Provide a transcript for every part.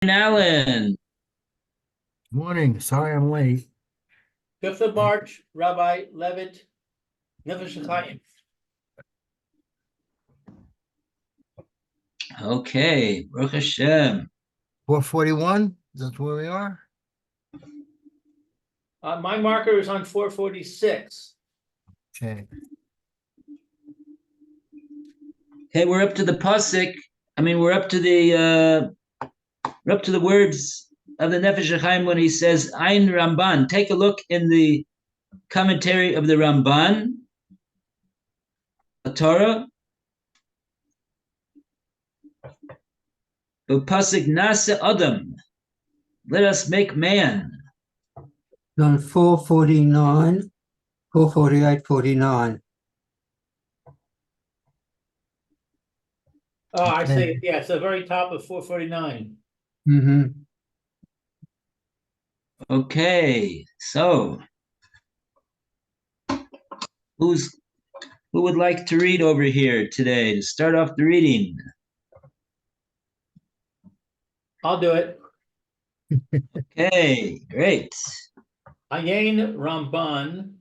Alan. Morning. Sorry I'm late. 5th of March, Rabbi Levitt, Nefesh Hahaim. Okay, Baruch Hashem. 441? That's where we are? My marker is on 446. Okay. Okay, we're up to the pasuk. We're up to the words of the Nefesh Hahaim when he says Ein Ramban. Take a look in the commentary of the Ramban, a Torah. The pasuk Nase Adam. Let us make man. On 449, 448, 49. Oh, I Okay. see. Yeah, it's the very top of 449. Mm-hmm. Okay, so who would like to read over here today to start off the reading? I'll do it. Okay, great. Ayin Ramban,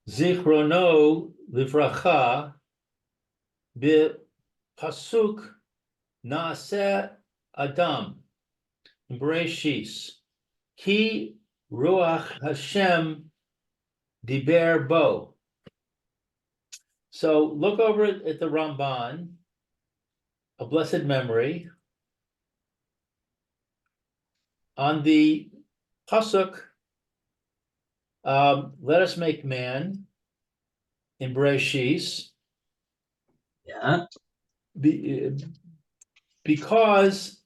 Zichrono Livracha, Pasuk Naaseh Adam, Bereshis, Ki Ruach Hashem Diber Bo. So look over at the Ramban, a blessed memory. On the pasuk, let us make man in Bereshis. Yeah. Because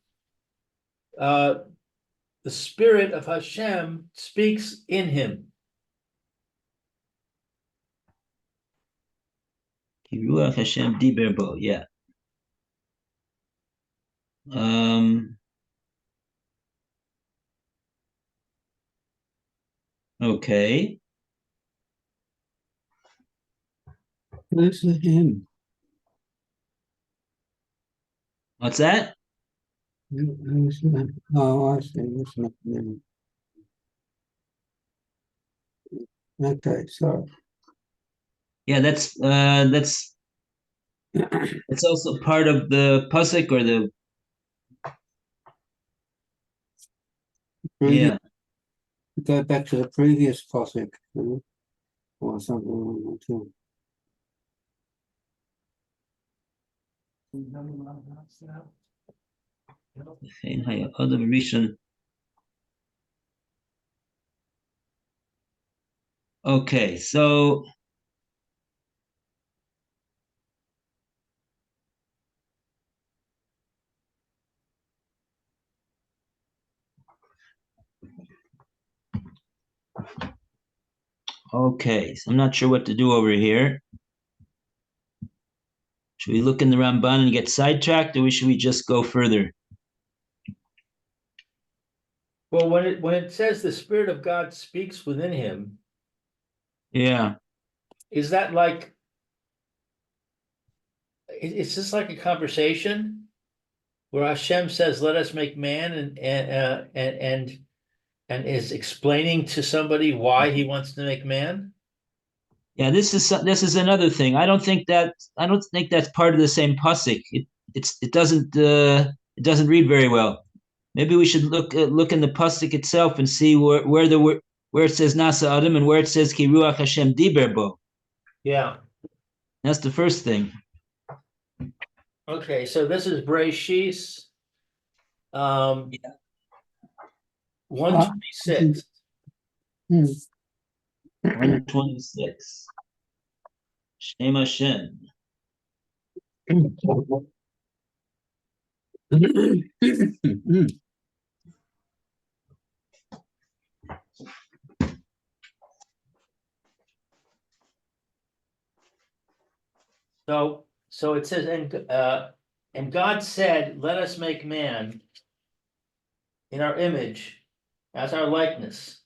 the spirit of Hashem speaks in him. Ki Ruach Hashem Diber Bo, yeah. Okay. Who's the him? What's that? Who's the, oh, I see. Who's not him? Okay, so Yeah, that's it's also part of the pasuk or the yeah. go back to the previous pasuk, or something like that. Adam Rishon. Okay, so so I'm not sure what to do over here. Should we look in the Ramban and get sidetracked, or should we just go further? Well, when it says the Spirit of God speaks within him, Yeah. is that like it's just like a conversation where Hashem says, "Let us make man," and is explaining to somebody why he wants to make man? Yeah, this is another thing. I don't think that's part of the same pasuk. It doesn't read very well. Maybe we should look in the pasuk itself and see where it says Nasa Adam and where it says Ki Ruach Hashem Diber Bo. Yeah. That's the first thing. Okay, so this is Bereshis, 126. 126. Shem Hashem. So it says, and God said, "Let us make man in our image, as our likeness."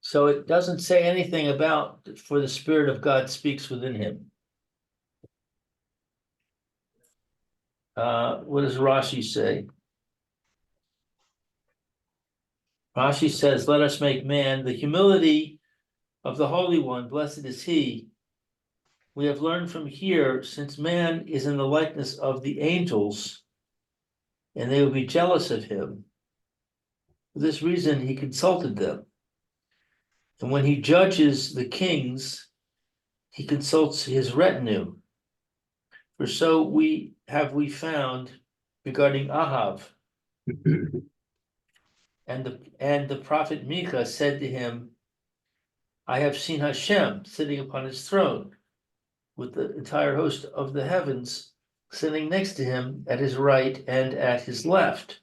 So it doesn't say anything about for the Spirit of God speaks within him. What does Rashi say? Rashi says, let us make man the humility of the Holy One, blessed is he. We have learned from here, since man is in the likeness of the angels, and they will be jealous of him. For this reason, he consulted them. And when he judges the kings, he consults his retinue. For so we found regarding Ahav. And the prophet Micah said to him, I have seen Hashem sitting upon his throne, with the entire host of the heavens sitting next to him at his right and at his left.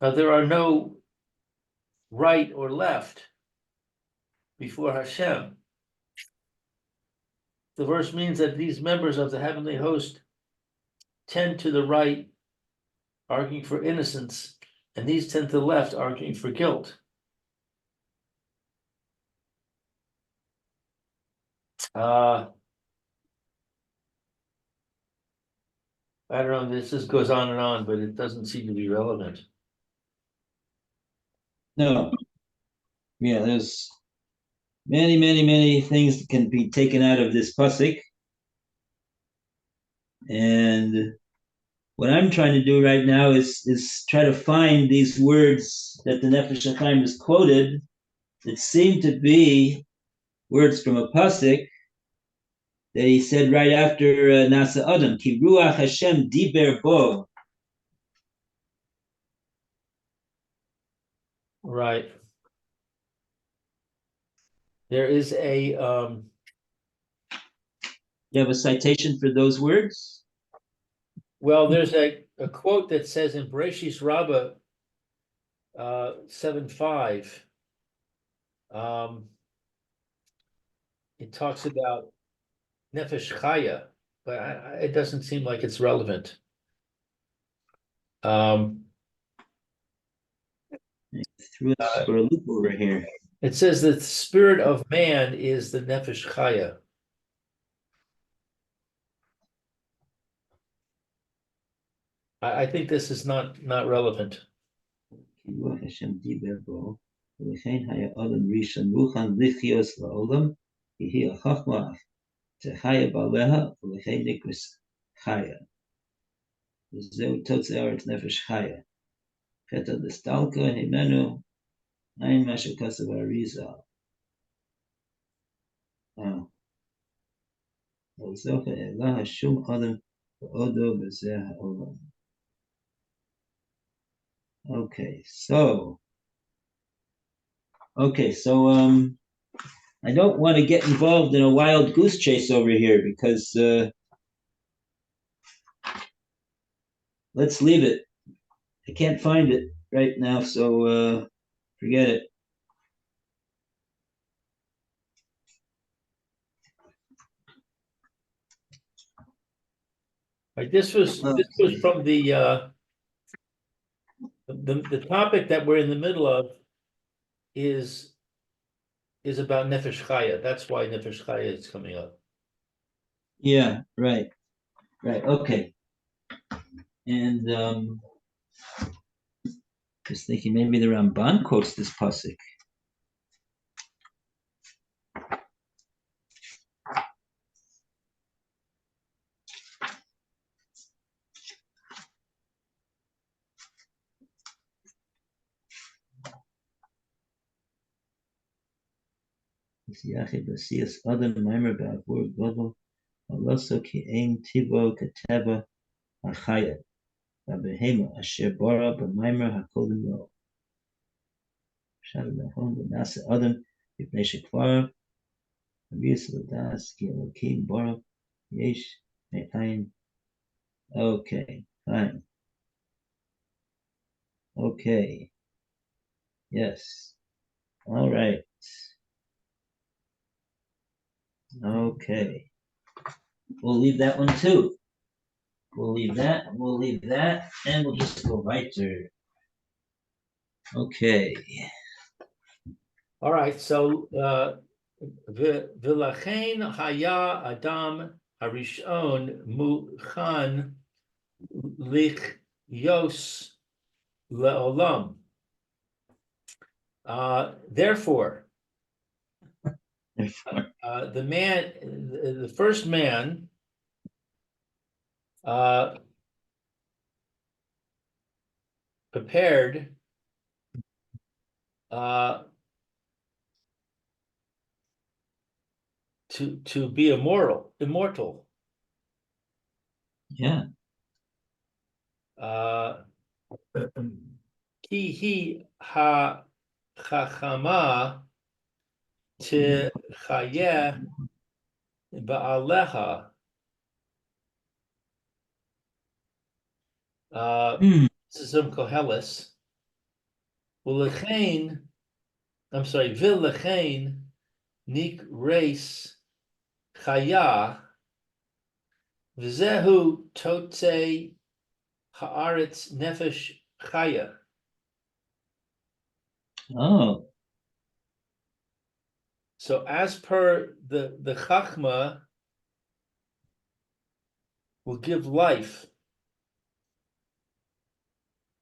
Now there are no right or left before Hashem. The verse means that these members of the heavenly host tend to the right, arguing for innocence, and these tend to the left, arguing for guilt. I don't know, this just goes on and on, but it doesn't seem to be relevant. No. Yeah, there's many, many, many things that can be taken out of this pasuk. And what I'm trying to do right now is try to find these words that the Nefesh Hahaim has quoted that seem to be words from a pasuk that he said right after Nasa Adam, Ki Ruach Hashem diber bo. Right. There is a You have a citation for those words? well, there's a quote that says in Bereshis Rabbah 7:5, it talks about Nefesh Chaya, but it doesn't seem like it's relevant. Threw us for a loop over here. It says that the spirit of man is the Nefesh Chaya. I think this is not relevant. Ki Ruach Hashem diber bo. ולכן היה אדם ראשון מוכן לחיות לעולם, כי היא החוכמה שחיה בעליה, ולכן נקראת חיה. וזהו תוצאת נפש חיה. חטא דסתלקה הימנו, אין מה שכתב האריזה. אבל זוכה אלה שום אדם ועודו בזה העולם. Okay, so I don't want to get involved in a wild goose chase over here because let's leave it. I can't find it right now, so forget it. Right, this was from the topic that we're in the middle of is about Nefesh Chaya. That's why Nefesh Chaya is coming up. Yeah, right, okay. And just thinking maybe the Ramban quotes this pasuk. יחד עשיית אדם מימר בעבור גודל, ולא כי אין טיבו כטבע החיה, והבהמה אשר ברא במימר הקודם לו. אפשר להון ונעשה אדם מפני שכבר הביס לדעת כי אלוקים ברא יש מאין. Okay, fine. Okay. Yes. All right. Okay. We'll leave that one too. We'll leave that, and we'll just go right there. Okay. All right, so V'lachein haya Adam harishon muchan Lichyos leolam. Therefore, Therefore, the first man, prepared, to be immortal. yeah. Ki hi ha chachama te chayeh ba'aleha. Hmm. This is from Koheles. Ulechein, I'm sorry, Vilechein nik reis chaya v'zehu totze haaretz nefesh chaya. Oh, So as per the Chachma will give life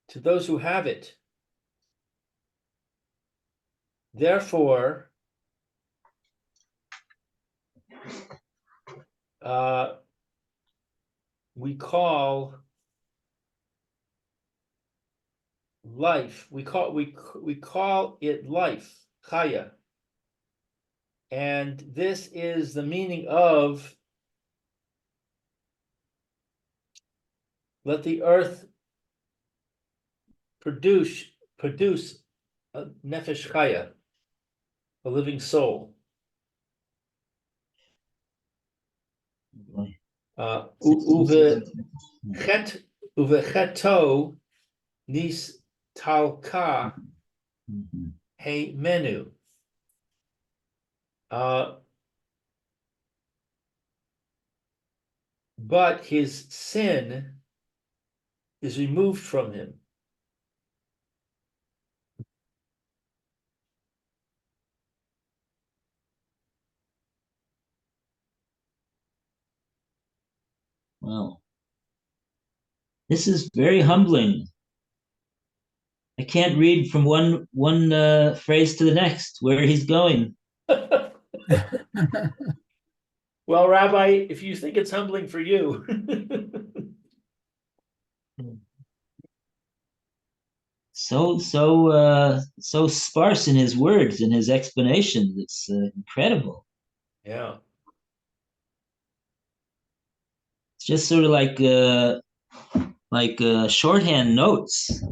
to those who have it. Therefore, we call life. We call it life, chaya, and this is the meaning of let the earth produce a nefesh chaya, a living soul. boy. Uve cheto nis talka Mhm. he menu. But his sin is removed from him. Wow. This is very humbling. I can't read from one phrase to the next where he's going. Well, Rabbi, if you think it's humbling for you. So sparse in his words and his explanations. It's incredible. Yeah. It's just sort of like shorthand notes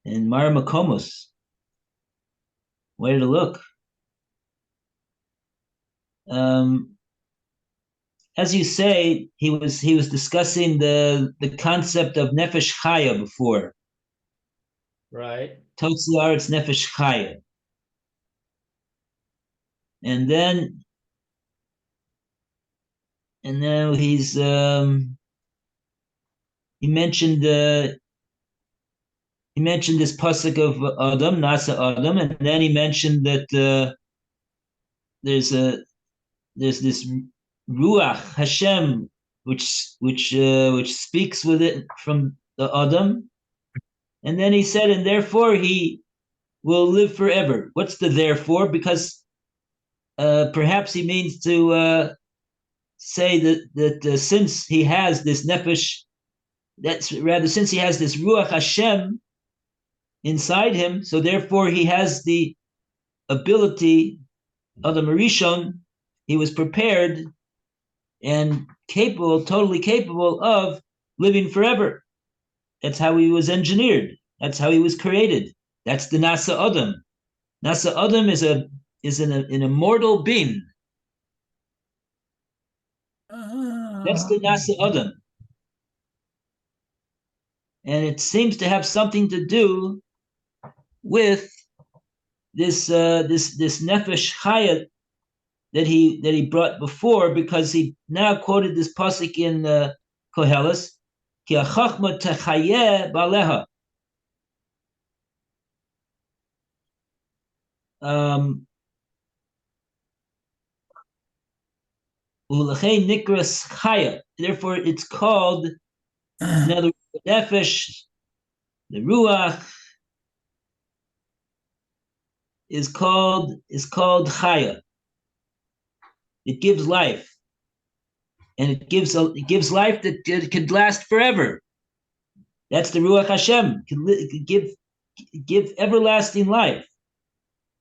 in Maramakomos. Where to look? Um, as you say, he was discussing the concept of nefesh chaya before. Right. Totzi aretz nefesh chaya, and then he mentioned this pasuk of Adam, Nasa Adam, and then he mentioned that there's this Ruach Hashem which speaks with it from the Adam, and then he said, and therefore he will live forever. What's the therefore? Because perhaps he means to say that since he has this nefesh, that's rather since he has this Ruach Hashem inside him, so therefore he has the ability of the Marishon. He was prepared and capable, totally capable of living forever. That's how he was engineered. That's how he was created. That's the Nasa Adam. Nasa Adam is an immortal being. That's the Nasa Adam. And it seems to have something to do with this nefesh chaya that he brought before, because he now quoted this pasuk in Koheles, ki achachma techayeh baleha. Ulechein nikras chaya. Therefore, it's called, in other words, the nefesh, the ruach, is called chaya. It gives life, and it gives life that could last forever. That's the ruach Hashem. It can give everlasting life.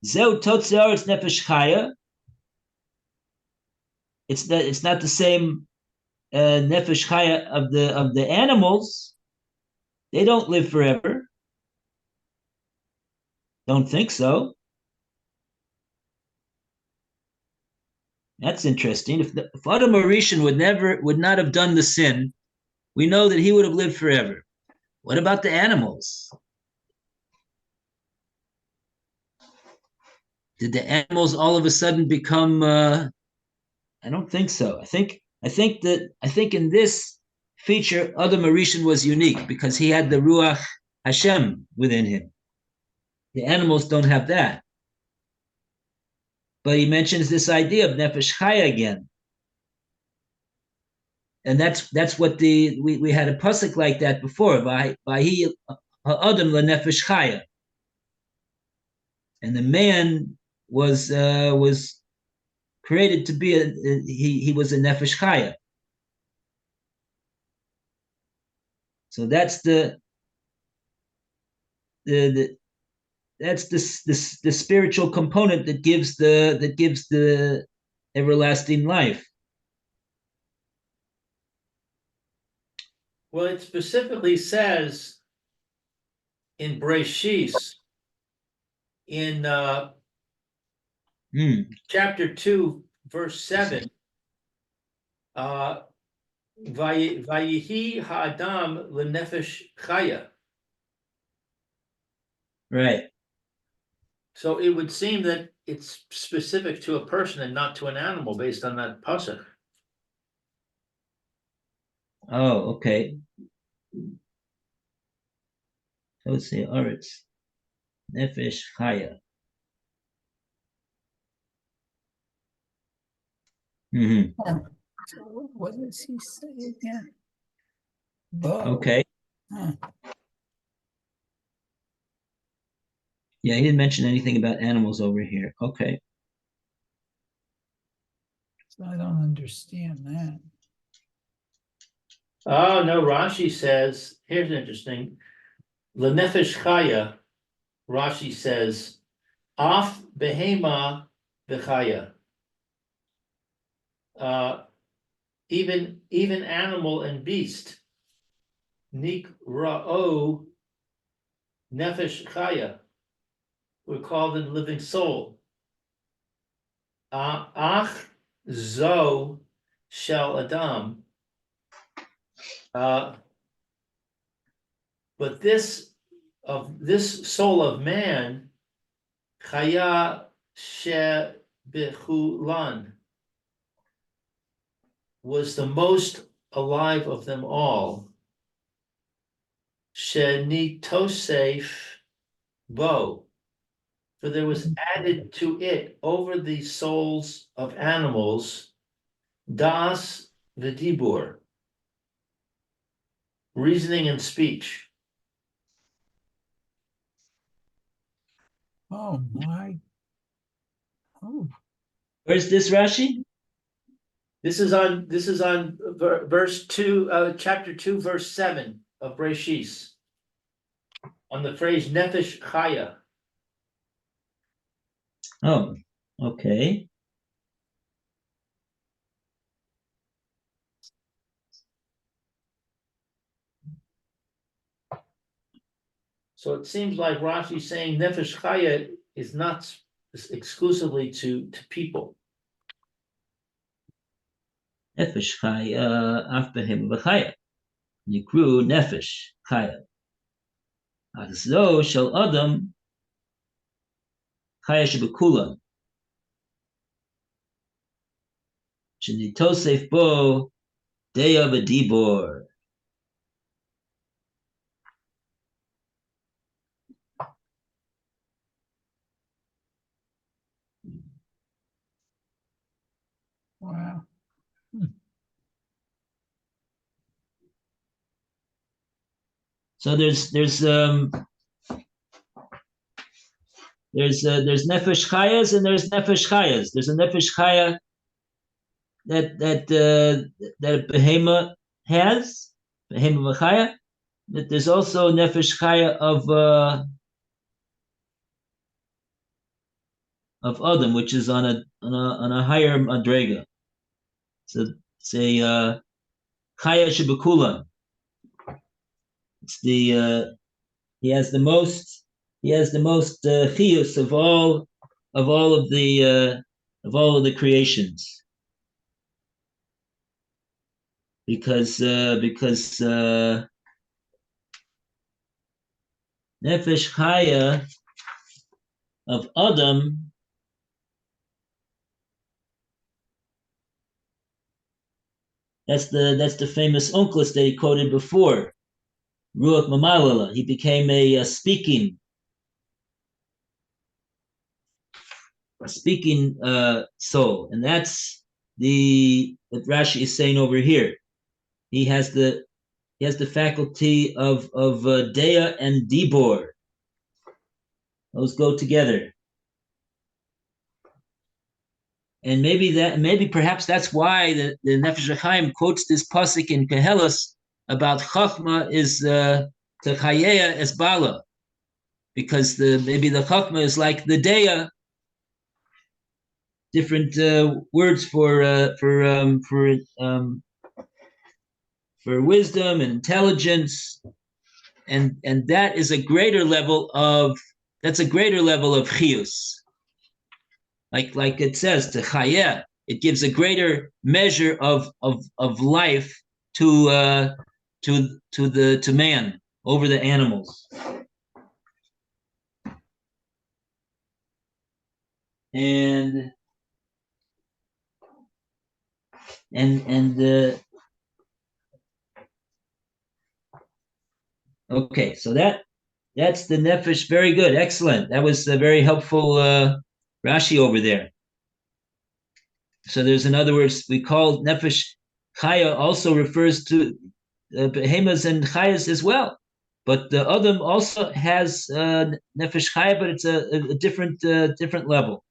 Zeu totzeor, it's nefesh chaya. It's not the same nefesh chaya of the animals. They don't live forever. Don't think so. That's interesting. If Adam Arishan would not have done the sin, we know that he would have lived forever. What about the animals? Did the animals all of a sudden become? I don't think so. I think in this feature, Adam Arishan was unique because he had the Ruach Hashem within him. The animals don't have that. But he mentions this idea of Nefesh Chaya again. And that's what we had a pasuk like that before. By he Adam LaNefesh Chaya. And the man was created to be he was a Nefesh Chaya. So that's the spiritual component that gives the everlasting life. Well, it specifically says in Breshis, in chapter 2, verse 7, Vayihi ha'adam lenefesh chaya. Right. So it would seem that it's specific to a person and not to an animal based on that pasuk. Oh, okay. So let's say Oretz, Nefesh Chaya. So what does he say again? Bo. Okay. Huh. Yeah, he didn't mention anything about animals over here. Okay. So I don't understand that. Oh, no, Rashi says, here's interesting. Lenefesh chaya, Rashi says, af behema v'chaya. Even animal and beast. Nikra'o nefesh chaya. We're called a living soul. Ach zo shel adam. But this soul of man, chaya she bechulan, was the most alive of them all. Shenitosef bo, for there was added to it over the souls of animals, das v'dibur, reasoning and speech. Oh my. Oh, Where's this Rashi? This is on verse 2, chapter 2, verse 7 of Breshis. On the phrase Nefesh Chaya. Oh, okay. So it seems like Rashi saying Nefesh Chaya is not exclusively to people. Nefesh Chaya, af behem v'chaya. Nikru Nefesh Chaya. Achzo shel Adam Chaya shebekulan. Shenitosef bo deya v'dibor. wow. So there's nefesh chayas and there's nefesh chayas. There's a nefesh chaya that a behema has, behema v'chaya. That there's also nefesh chaya of Adam, which is on a higher madrega. So it's a chaya shebekulan. It's the he has the most chiyus of all of the creations, because nefesh chaya of Adam that's the famous unclus that he quoted before, Ruach Mamalala. He became a speaking soul, and that's what Rashi is saying over here. He has the faculty of Dea and Dibor. Those go together, and maybe perhaps that's why the Nefesh Hahaim quotes this pasuk in Kehelos about Chachma is Techayeya es Bala, because maybe the Chachma is like the Dea. Different words for wisdom and intelligence, and that is a greater level of chiyus. Like it says to chayeh, it gives a greater measure of life to man over the animals. And okay, so that's the nefesh. Very good, excellent. That was a very helpful Rashi over there. So there's, in other words, we call nefesh chaya also refers to behemoths and chayas as well. But the Adam also has nefesh chaya, but it's a different level.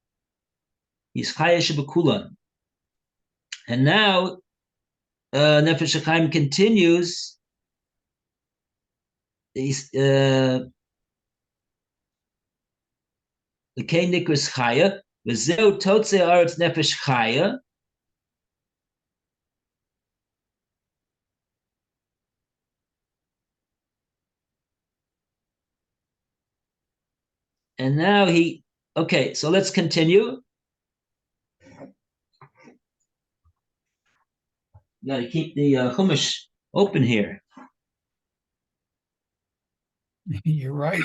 He's chaya shebekulan. And now Nefesh Hachaim continues. He's the Kei Nikras Chaya, V'zeu Totze Aretz Nefesh Chaya. And now okay, so let's continue. You got to keep the Chumash open here. You're right.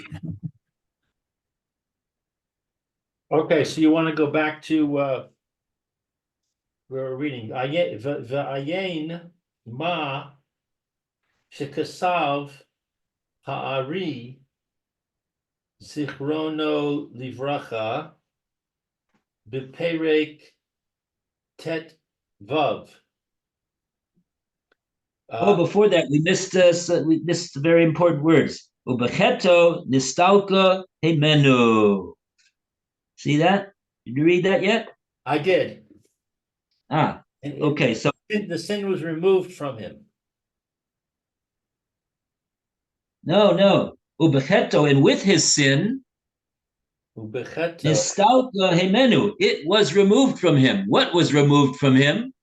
Okay, so you want to go back to where we're reading. V'ayin ma shekasav ha'ari zichrono livracha b'perek tet vav. Before that, we missed very important words. Ubecheto nistalka hemenu. See that? Did you read that yet? I did. Okay. So The sin was removed from him. No. Ubecheto, and with his sin, Ubecheto. nistalka hemenu. It was removed from him. What was removed from him?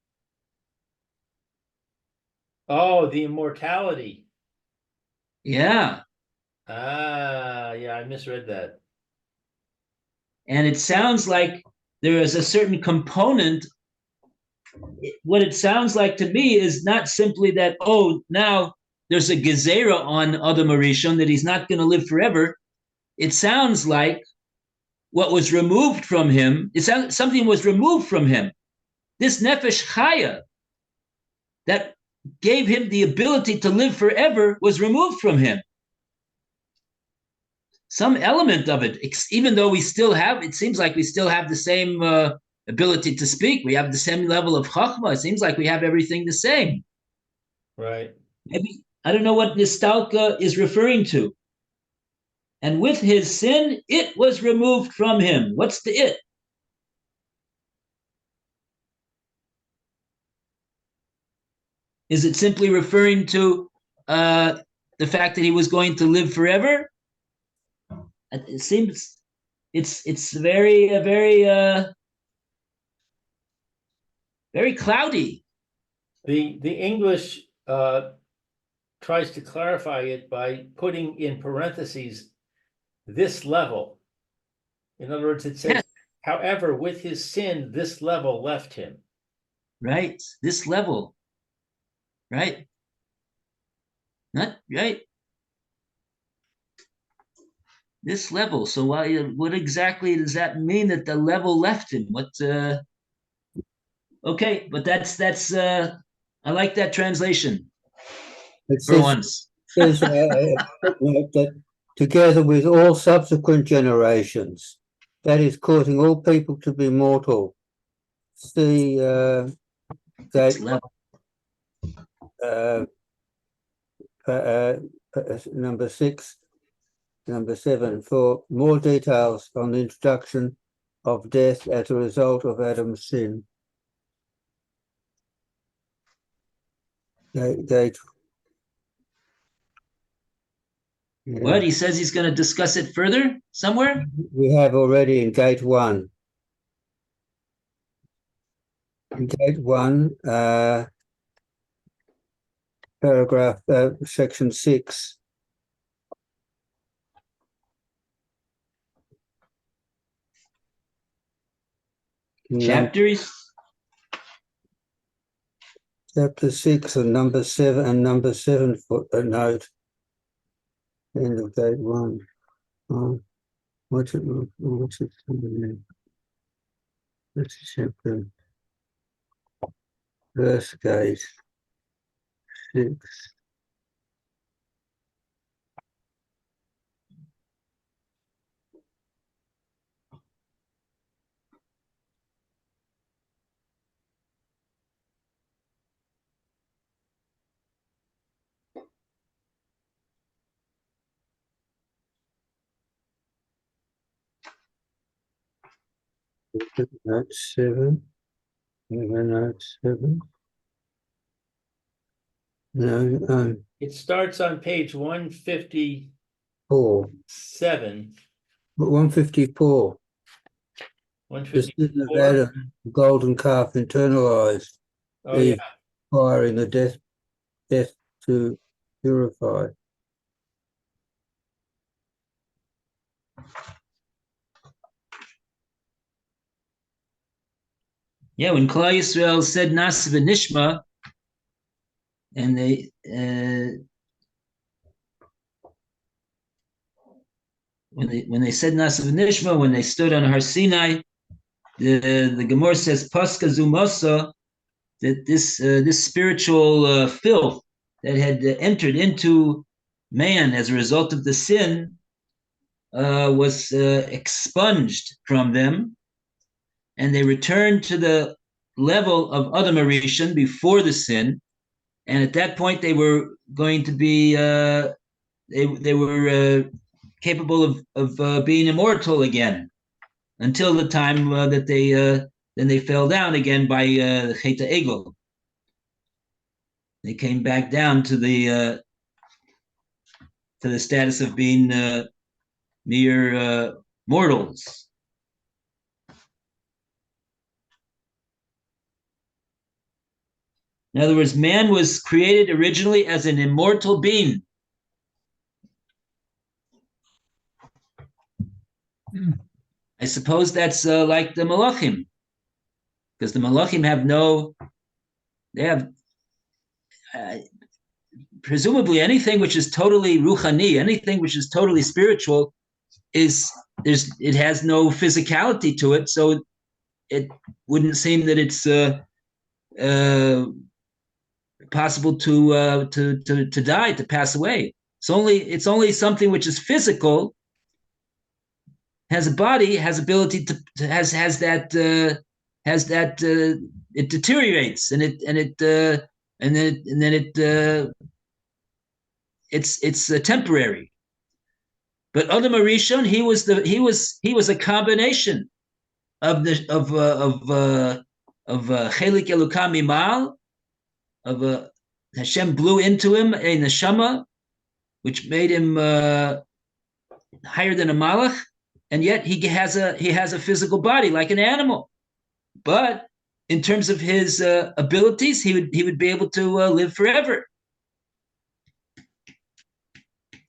Oh, the immortality. Yeah. Yeah, I misread that. And it sounds like there is a certain component. What it sounds like to me is not simply that, now there's a gezerah on Adam Arishon that he's not going to live forever. It sounds like what was removed from him, something was removed from him. This nefesh chaya that gave him the ability to live forever was removed from him. Some element of it, even though it seems like we still have the same ability to speak. We have the same level of chachma. It seems like we have everything the same. Right. I don't know what nistalka is referring to. And with his sin, it was removed from him. What's the it? Is it simply referring to the fact that he was going to live forever? It seems it's very cloudy. The English tries to clarify it by putting in parentheses this level. In other words, it says, Yes. however, with his sin, this level left him. Right, this level. Right. Not right. This level. So what exactly does that mean that the level left him? What okay, but that's I like that translation It for says, once. footnote that together with all subsequent generations, that is causing all people to be mortal. See, It's that level. uh, number 6, number 7, for more details on the introduction of death as a result of Adam's sin. Gate. Yeah. What? He says he's going to discuss it further somewhere? We have already in Gate 1. In Gate 1, paragraph, section 6. Chapters? Chapter 6 and number 7 footnote. End of Gate 1. What's it? What's it? What's the chapter? Verse Gate 6. Note 7. Note 7. No, It starts on page 157. 4. But 154. The sin of 154. Adam, the golden calf internalized, Oh, yeah. requiring the death to purify. Yeah, when Klal Yisrael said Nas v'Nishma, and they when they said Nas v'Nishma, when they stood on Har Sinai, the Gemara says Paska Zumasa, that this spiritual filth that had entered into man as a result of the sin was expunged from them, and they returned to the level of Adam Arishan before the sin, and at that point they were going to be they were capable of being immortal again until the time that they fell down again by Cheta Egel. They came back down to the status of being mere mortals. In other words, man was created originally as an immortal being. I suppose that's like the Malachim, because the Malachim have presumably anything which is totally ruchani, anything which is totally spiritual, it has no physicality to it, so it wouldn't seem that it's possible to die, to pass away. It's only something which is physical, has a body, has ability to has that it deteriorates and then it it's temporary. But Adam Arishon, he was a combination of the of Chelik Elukah Mimal, of Hashem blew into him a neshama, which made him higher than a malach, and yet he has a physical body like an animal. But in terms of his abilities, he would be able to live forever,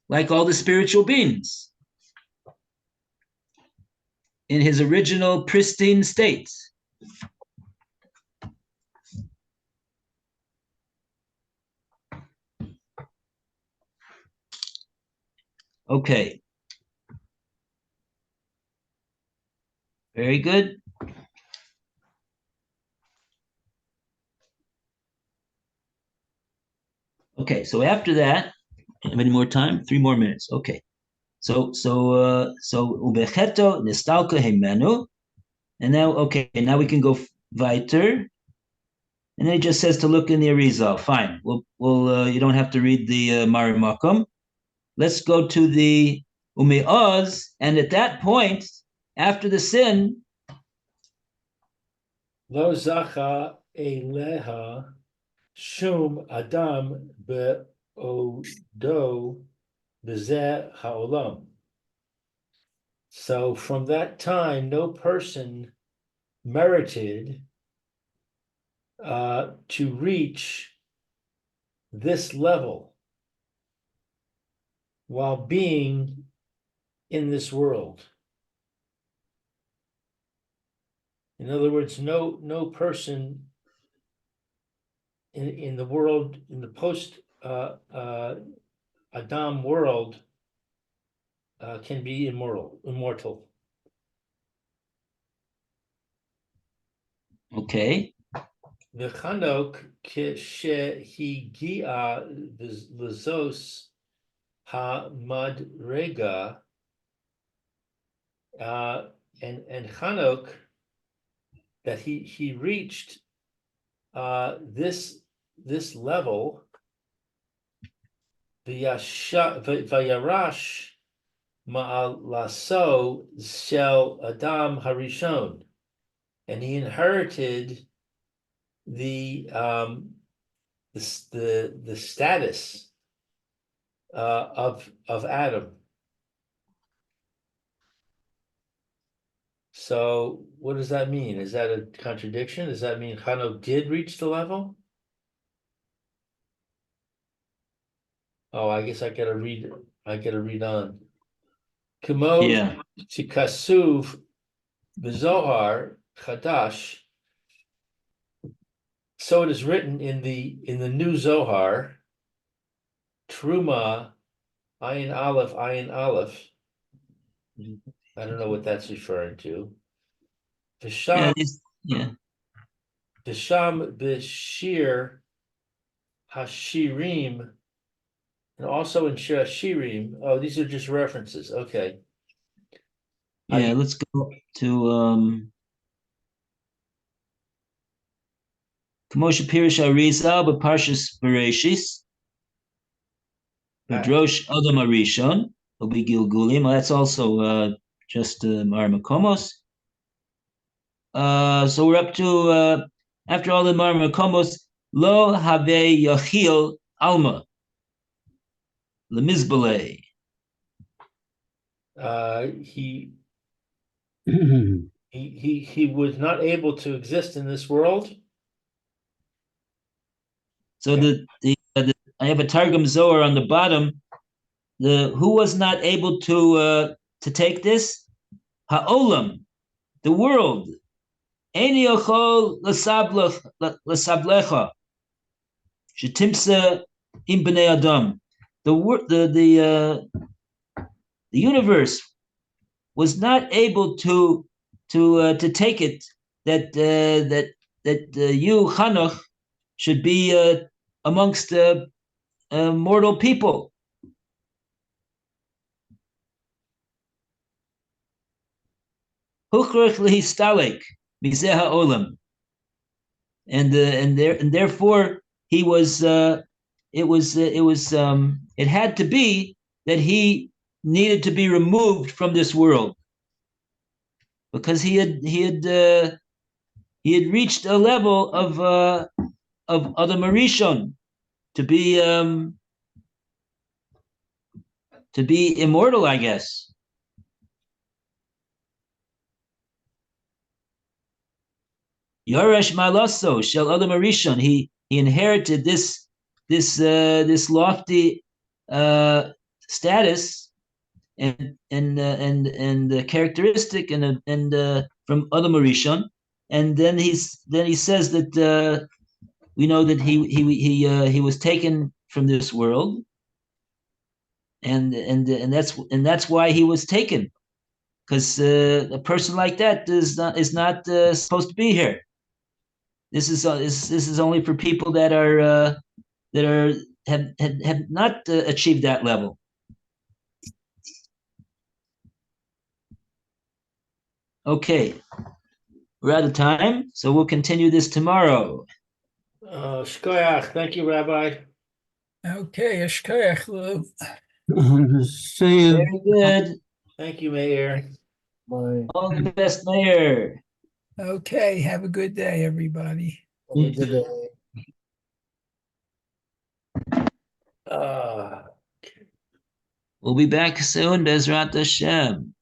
like all the spiritual beings in his original pristine state. Okay. Very good. Okay, so after that, have any more time? 3 more minutes. Okay. So ubecheto nistalka himenu, and now we can go weiter. And then it just says to look in the Arizal. Fine. We'll you don't have to read the Marimakum. Let's go to the Umeoz, and at that point, after the sin, Lo zacha eleha shum adam be'odo b'zeh ha'olam. So from that time, no person merited to reach this level while being in this world. In other words, no person in the world, in the post Adam world, can be immortal. okay. V'chanok shehigia l'zos ha-madrega, and Chanok, that he reached this level, v'yarash ma'alaso shel Adam Harishon, and he inherited the status of Adam. So what does that mean? Is that a contradiction? Does that mean Chanok did reach the level? Oh, I guess I gotta read on. Kamo Yeah. Kasuv B'Zohar Chadash. So it is written in the new Zohar, Truma Ayin Aleph. I don't know what that's referring to. Yeah, Visham B'Shir Hashirim, and also in Shir Hashirim. Oh, these are just references. Okay. yeah. Let's go to Kamosha Pirish Arizal, but Parshas Bereshis. Bedrosh Adam Arishon, Obi Gilgulim. Well, that's also just Marmakomos. So we're up to after all the Marmakomos, Lo Have Yachil Alma Lemizbale. He was not able to exist in this world. So I have a Targum Zohar on the bottom. Who was not able to take this? Ha'olam, the world. Eini yochol l'sablecha, shetimsa im b'nei adam. The universe was not able to take it that you Chanoch should be amongst mortal people. Huchrech lehistalek mizeh ha'olam, and therefore he was it had to be that he needed to be removed from this world because he had reached a level of Adam Arishon to be immortal, I guess. Yoresh Malaso Shel Adam Arishon. He inherited this lofty status and characteristic and from Adam Arishon, and then he says that we know that he was taken from this world, and that's why he was taken, because a person like that is not supposed to be here. This is only for people that have not achieved that level. Okay, we're out of time, so we'll continue this tomorrow. Shkoyach, thank you, Rabbi. Okay, Eshkayach, Lou. See you. Very good. Thank you, Mayor. Bye. All the best, Mayor. Okay, have a good day, everybody. Have a good day. Uh, We'll be back soon, Bezrat Hashem.